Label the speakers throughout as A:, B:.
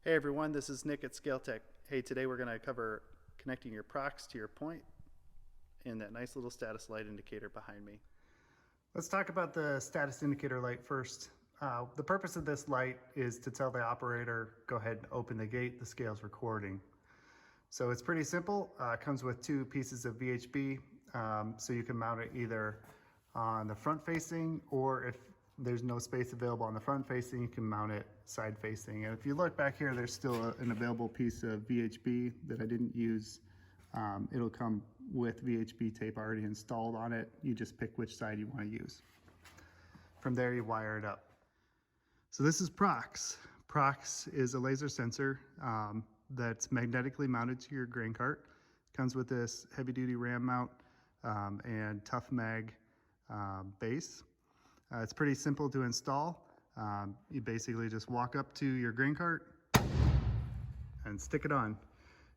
A: Hey everyone, this is Nick at Scale-Tec. Hey, today we're going to cover connecting your PROX to your point and that nice little status light indicator behind me.
B: Let's talk about the status indicator light first. The purpose of this light is to tell the operator, go ahead and open the gate, the scale's recording. So it's pretty simple. It comes with two pieces of VHB, so you can mount it either on the front facing, or if there's no space available on the front facing, you can mount it side facing. And if you look back here, there's still an available piece of VHB that I didn't use. It'll come with VHB tape already installed on it. You just pick which side you want to use. From there, you wire it up. So this is PROX. PROX is a laser sensor that's magnetically mounted to your grain cart. Comes with this heavy duty ram mount and tough mag base. It's pretty simple to install. You basically just walk up to your grain cart and stick it on.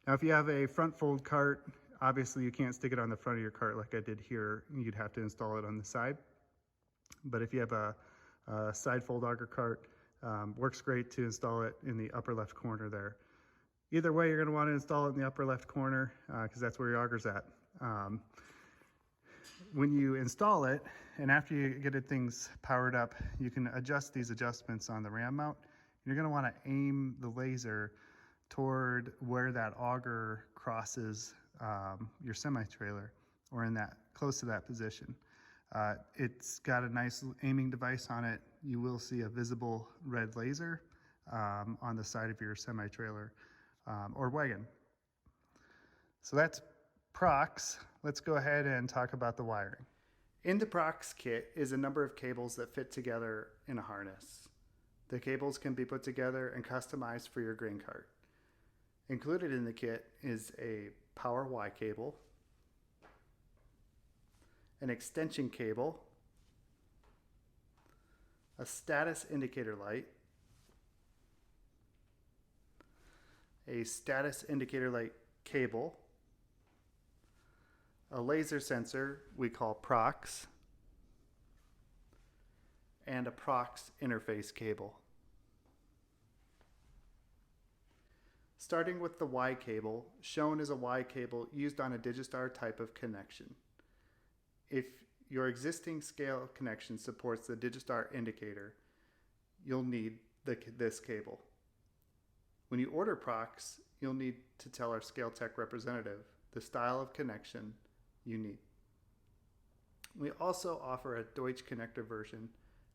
B: Now, if you have a front fold cart, obviously you can't stick it on the front of your cart like I did here. You'd have to install it on the side. But if you have a side fold auger cart, works great to install it in the upper left corner there. Either way, you're going to want to install it in the upper left corner because that's where your auger's at. When you install it, and after you get things powered up, you can adjust these adjustments on the ram mount. You're going to want to aim the laser toward where that auger crosses your semi-trailer, or in that close to that position. It's got a nice aiming device on it. You will see a visible red laser on the side of your semi-trailer or wagon. So that's PROX. Let's go ahead and talk about the wiring.
A: In the PROX kit is a number of cables that fit together in a harness. The cables can be put together and customized for your grain cart. Included in the kit is a power Y cable, an extension cable, a status indicator light, a status indicator light cable, a laser sensor we call PROX, and a PROX interface cable. Starting with the Y cable, shown as a Y cable used on a Digistar type of connection. If your existing scale connection supports the Digistar indicator, you'll need this cable. When you order PROX, you'll need to tell our Scale-Tec representative the style of connection you need. We also offer a Deutsch connector version,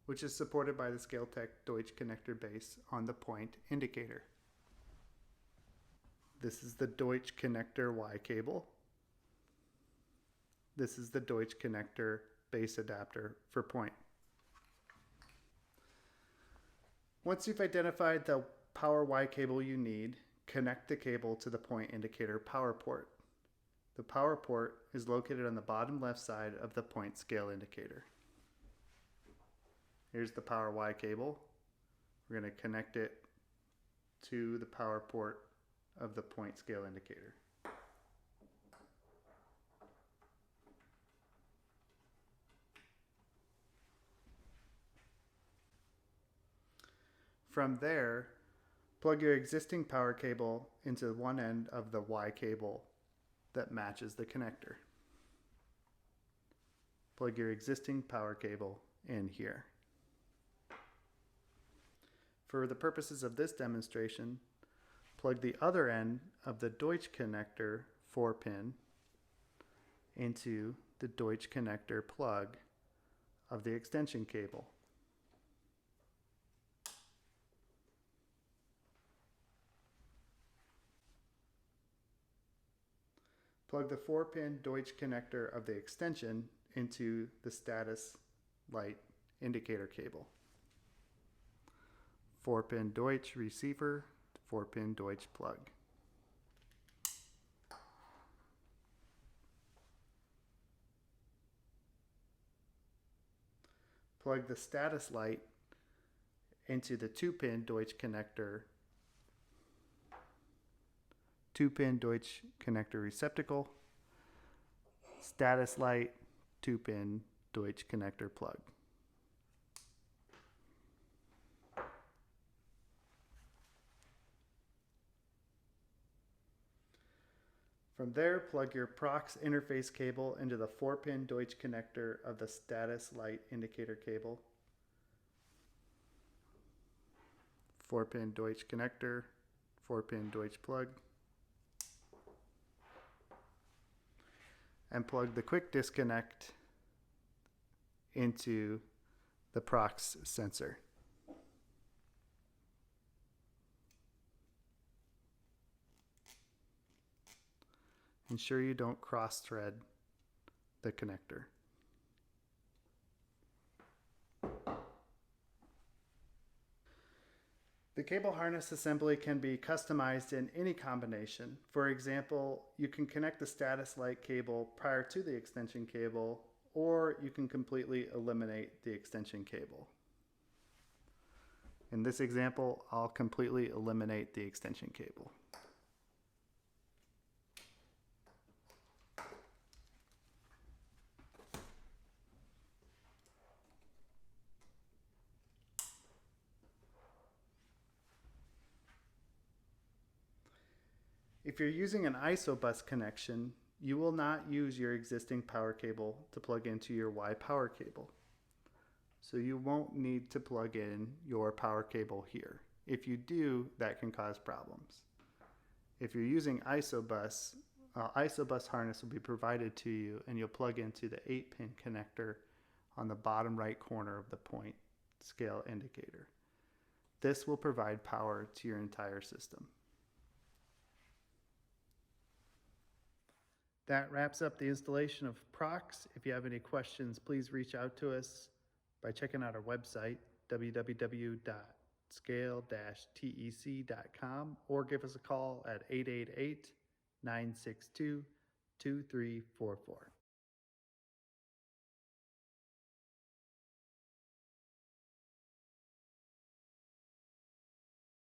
A: which is supported by the Scale-Tec Deutsch connector base on the point indicator. This is the Deutsch connector Y cable. This is the Deutsch connector base adapter for point. Once you've identified the power Y cable you need, connect the cable to the point indicator power port. The power port is located on the bottom left side of the point scale indicator. Here's the power Y cable. We're going to connect it to the power port of the point scale indicator. From there, plug your existing power cable into one end of the Y cable that matches the connector. Plug your existing power cable in here. For the purposes of this demonstration, plug the other end of the Deutsch connector 4-pin into the Deutsch connector plug of the extension cable. Plug the 4-pin Deutsch connector of the extension into the status light indicator cable. 4-pin Deutsch receiver, 4-pin Deutsch plug. Plug the status light into the 2-pin Deutsch connector, 2-pin Deutsch connector receptacle, status light, 2-pin Deutsch connector plug. From there, plug your PROX interface cable into the 4-pin Deutsch connector of the status light indicator cable. 4-pin Deutsch connector, 4-pin Deutsch plug. And plug the quick disconnect into the PROX sensor. Ensure you don't cross-thread the connector. The cable harness assembly can be customized in any combination. For example, you can connect the status light cable prior to the extension cable, or you can completely eliminate the extension cable. In this example, I'll completely eliminate the extension cable. If you're using an isobus connection, you will not use your existing power cable to plug into your Y power cable. So you won't need to plug in your power cable here. If you do, that can cause problems. If you're using isobus, isobus harness will be provided to you, and you'll plug into the 8-pin connector on the bottom right corner of the point scale indicator. This will provide power to your entire system. That wraps up the installation of PROX. If you have any questions, please reach out to us by checking out our website, www.scale-tec.com, or give us a call at 888-962-2344.